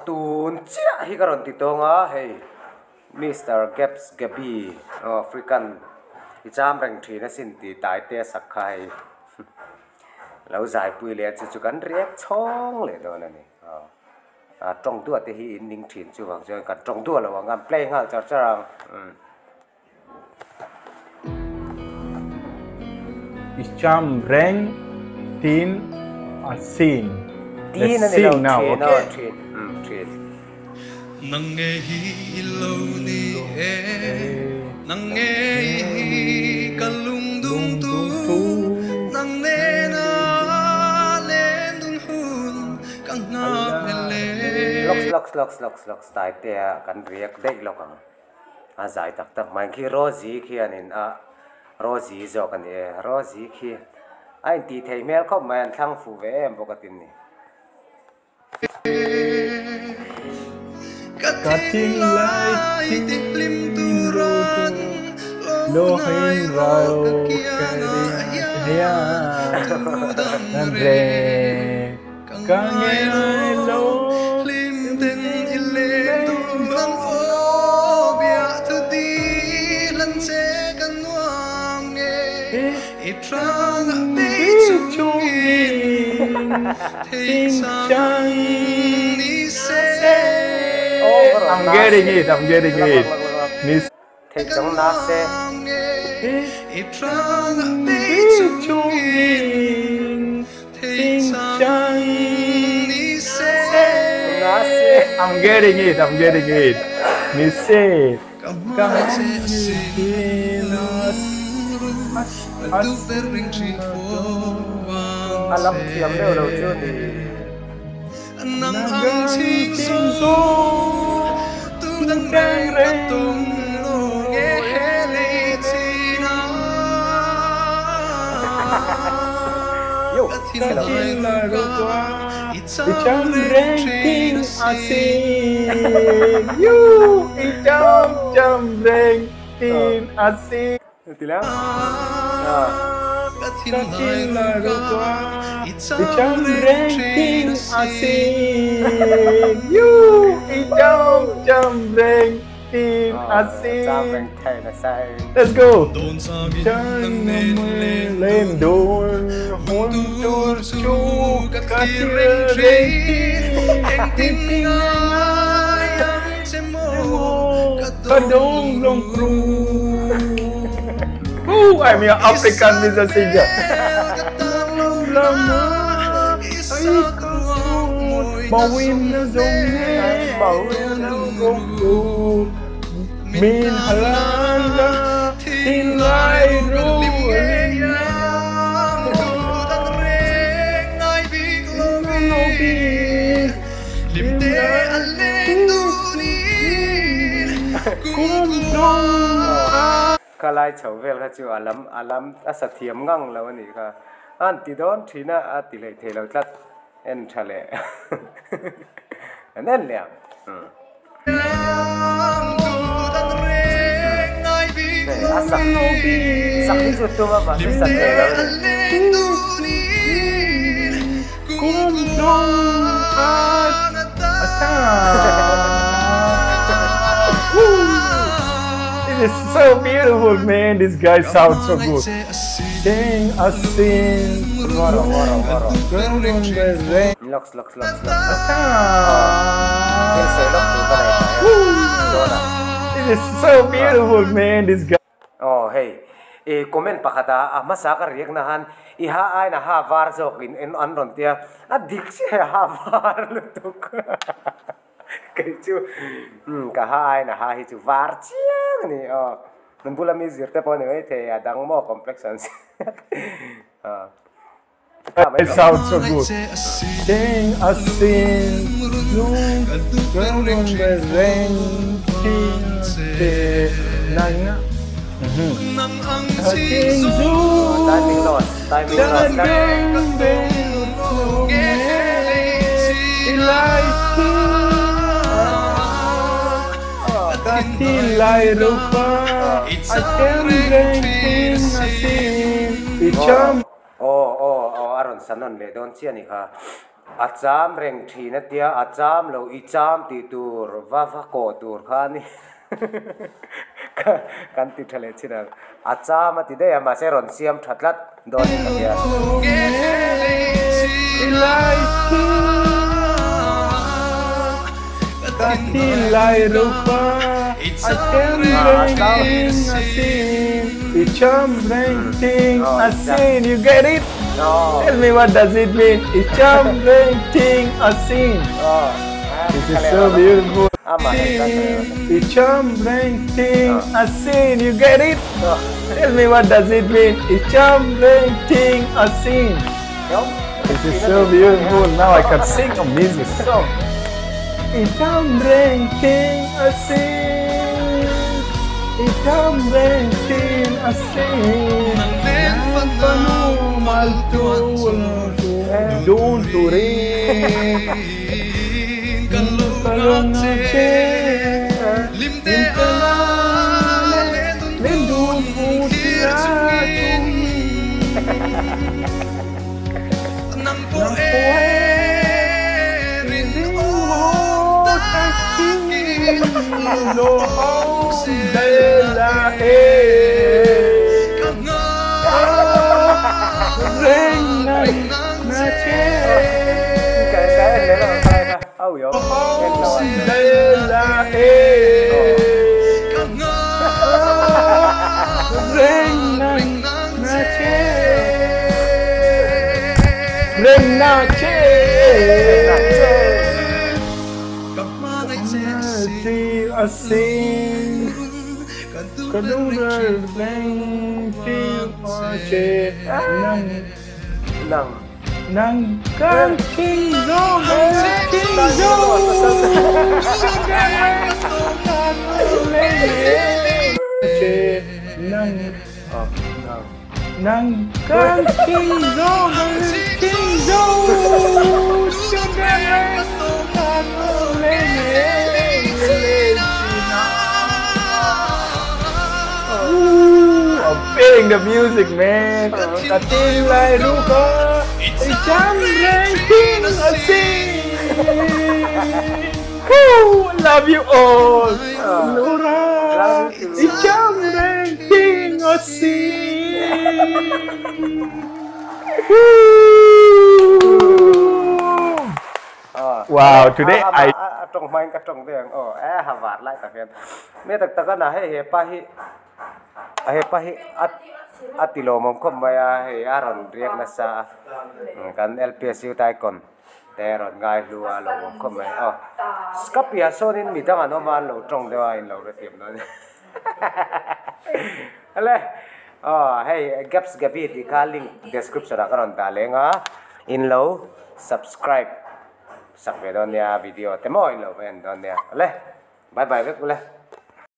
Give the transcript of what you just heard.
tun chia hi karon ti tonga hey Mr. Gaps Gabi African icham reng thina sin ti tai te sakhai lo zaipui le chu kan riek chong le do na ni trong tua te hi in ning thin chu wang jo kan trong tua lo ngam play ngal char charang icham reng tin asin. Let's sing now, okay? Nang nghe hi lâu ni nang nghe hi kalung dung tu nang ne na lên dun hun kang na le locks tai te kan riek dei lokang a zai tak mai khi rozi khi anin rozi zo kan rozi khi ai ti thei mel khop man thang fu ve em bokatin ni Katin lai tin lim turan lo hin rao kaya andre kange lo lim ten ile turan o bia tu di lan se kan wang nge itrang be chung ting chang ni se. I'm getting it. Miss Take some nase. I'm getting it. Miss say. Alam tiam leo lo chưa thì nang ang chim so tu dang reng tung lo nghe hele china yo Katin lai ro qua icham reng tin asin you icham reng tin asin thì lắm Katin lai ro qua icham reng tin asin you icham reng tin asin. Let's go. Chân lên đồn hôn chôn chu katin reng tin kadong long kru. I'm your African music singer. Mawin na zong min halala tin lai ru kalai chau vel kha chu alam asathiam ngang lo ani kha an ti don thina a ti le thelo tlat en thale anen le asak sakhi chu tu ma si sat le lo kum dong ata. It's so beautiful, man. This guy sounds so good. Ding asin, waro. Locks. It is so beautiful, man. This guy. Oh, hey. Comment pakata masaka riek na han iha ai na ha var jok in an ron tia adik se ha var lutuk cái chú cả hai là hai chú var chiang này mình bula mi zir te pone vậy thì đang mo complexons It sounds so good. Ding asin, lung bereng te nanga. Hatin zu, timing loss. Katin lai ro qua icham reng tin asin icham. Aron sanon le don chia ni kha acham reng thi na tia acham lo icham ti tur va va ko tur khani kan ti thale china acham ti de ma se ron siam thatlat don ya Katilai rupa Atem renting asin Icham renting asin. You get it? no Tell me what does it mean? Icham renting asin. This is so beautiful. Icham renting asin. You get it? Tell me what does it mean? Icham renting asin. This is so beautiful. Now I can sing a music song. Itam renting asin, itam renting asin. Nang panumal dun turin, kalung nache, limtelan, lindun putiratun, nang lo de la reina nache de la reina nache reina nache asin kadung renting ache nang kan king zo nang kan king zo I'm feeling the music, man. Katilai rupa, icham renting asin. Love you all. Lura, icham renting asin. Wow, today I trong main ka trong deng havat lai ta ken me tak tak na he pahi atilo mom khom maya he aron riak na sa kan LPSU tai kon teron ngai lua lo mom khom mai skapia sonin mi dang ano man lo trong dewa in lo re tiam no ale hey gaps gabi di ka link description ra karon ta lenga in lo subscribe sak ve don ya video te mo in lo ven don ya ale bye bye ve kule